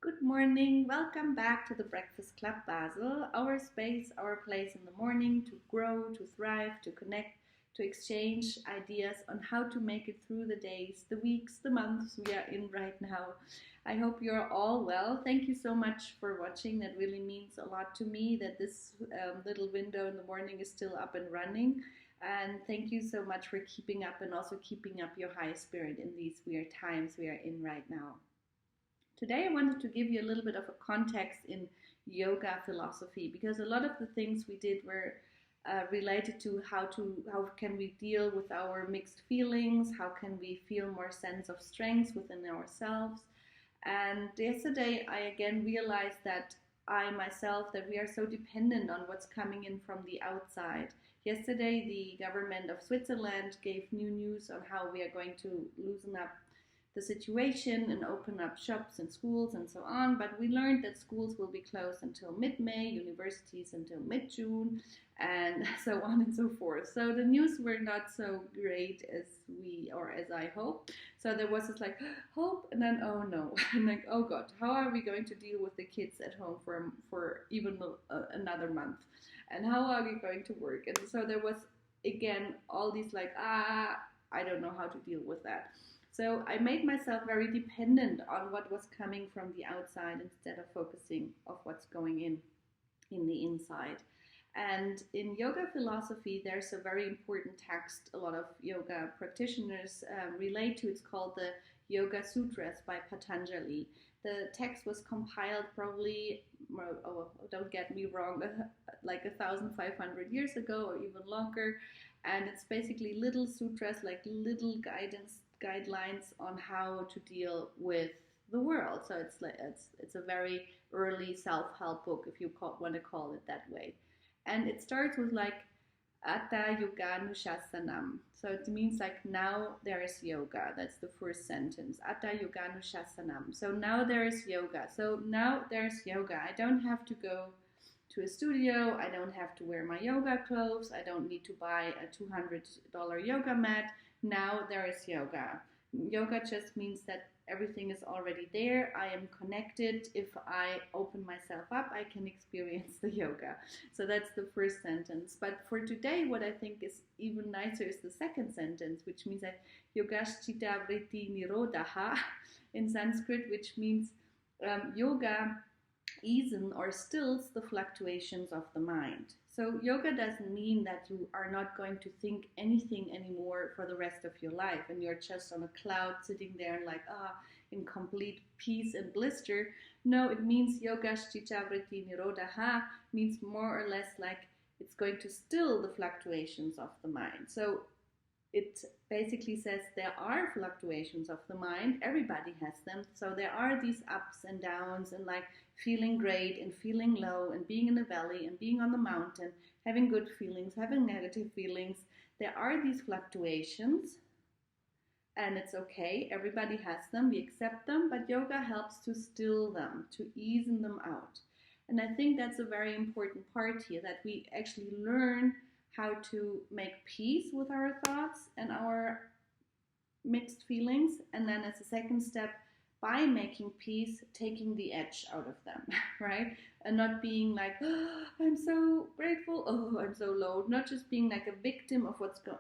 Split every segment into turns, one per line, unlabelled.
Good morning. Welcome back to the Breakfast Club Basel, our space, our place in the morning to grow, to thrive, to connect, to exchange ideas on how to make it through the days, the weeks, the months we are in right now. I hope you're all well. Thank you so much for watching. That really means a lot to me that this little window in the morning is still up and running. And thank you so much for keeping up and also keeping up your high spirit in these weird times we are in right now. Today I wanted to give you a little bit of a context in yoga philosophy because a lot of the things we did were related to how can we deal with our mixed feelings, how can we feel more sense of strength within ourselves. And yesterday I again realized that I myself that we are so dependent on what's coming in from the outside. Yesterday the government of Switzerland gave new news on how we are going to loosen up the situation and open up shops and schools and so on. But we learned that schools will be closed until mid-May, universities until mid-June, and so on and so forth. So the news were not so great as as I hoped. So there was this like hope, and then oh no, and like oh god, how are we going to deal with the kids at home for even another month, and how are we going to work? And so there was again all these like I don't know how to deal with that. So I made myself very dependent on what was coming from the outside instead of focusing on what's going in the inside. And in yoga philosophy, there's a very important text a lot of yoga practitioners relate to. It's called the Yoga Sutras by Patanjali. The text was compiled probably, don't get me wrong, like 1,500 years ago or even longer. And it's basically little sutras, like little guidelines on how to deal with the world. So it's a very early self-help book, if you want to call it that way. And it starts with like Atta Yoganushasanam. So it means like now there is yoga. That's the first sentence. Atta Yoganushasanam. So now there is yoga. So now there's yoga. I don't have to go to a studio. I don't have to wear my yoga clothes. I don't need to buy a $200 yoga mat. Now there is yoga. Yoga just means that everything is already there. I am connected. If I open myself up, I can experience the yoga. So that's the first sentence. But for today, what I think is even nicer is the second sentence, which means that citta, vriddhi, nirodaha in Sanskrit, which means yoga eases or stills the fluctuations of the mind. So yoga doesn't mean that you are not going to think anything anymore for the rest of your life and you're just on a cloud sitting there and like in complete peace and blister. No, it means yoga citta vriddhi nirodaha means more or less like it's going to still the fluctuations of the mind. So it basically says there are fluctuations of the mind. Everybody has them. So there are these ups and downs and like feeling great and feeling low and being in the valley and being on the mountain, having good feelings, having negative feelings. There are these fluctuations and it's okay. Everybody has them. We accept them, but yoga helps to still them, to ease them out. And I think that's a very important part here, that we actually learn how to make peace with our thoughts and our mixed feelings, and then as a second step, by making peace, taking the edge out of them, right? And not being like, oh, I'm so grateful, oh, I'm so low. Not just being like a victim of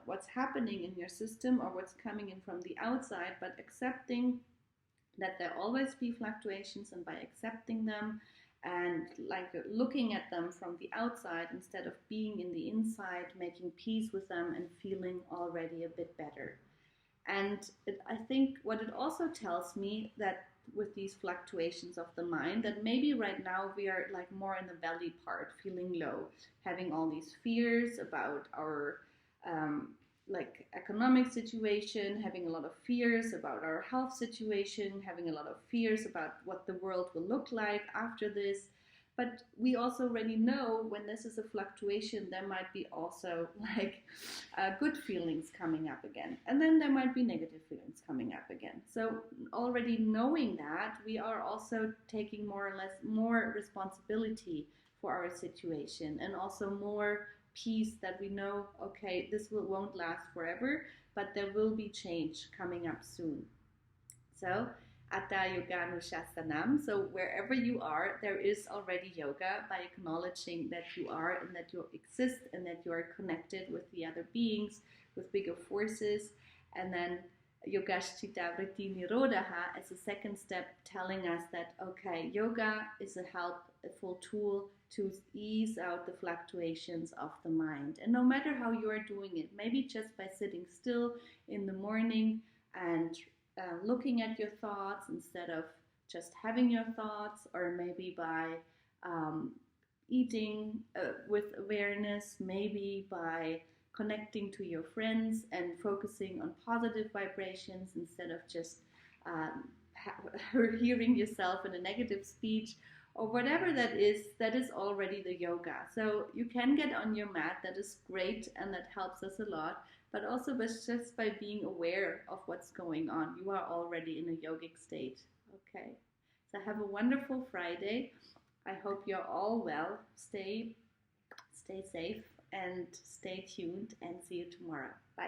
what's happening in your system or what's coming in from the outside, but accepting that there always be fluctuations, and by accepting them and like looking at them from the outside instead of being in the inside, making peace with them and feeling already a bit better. And I think what it also tells me that with these fluctuations of the mind, that maybe right now we are like more in the belly part, feeling low, having all these fears about our like economic situation, having a lot of fears about our health situation, having a lot of fears about what the world will look like after this. But we also already know when this is a fluctuation, there might be also like good feelings coming up again. And then there might be negative feelings coming up again. So already knowing that, we are also taking more or less more responsibility for our situation, and also more peace that we know, okay, this won't last forever, but there will be change coming up soon. So Atta Yoganushasana. So wherever you are, there is already yoga by acknowledging that you are and that you exist and that you are connected with the other beings, with bigger forces. And then Yogashchita Vriddhi Nirodaha as a second step, telling us that, okay, yoga is a helpful tool to ease out the fluctuations of the mind. And no matter how you are doing it, maybe just by sitting still in the morning and looking at your thoughts instead of just having your thoughts, or maybe by eating with awareness, maybe by connecting to your friends and focusing on positive vibrations instead of just hearing yourself in a negative speech, or whatever that is already the yoga. So you can get on your mat, that is great, and that helps us a lot. But also just by being aware of what's going on, you are already in a yogic state. Okay, so have a wonderful Friday. I hope you're all well. Stay safe and stay tuned, and see you tomorrow. Bye.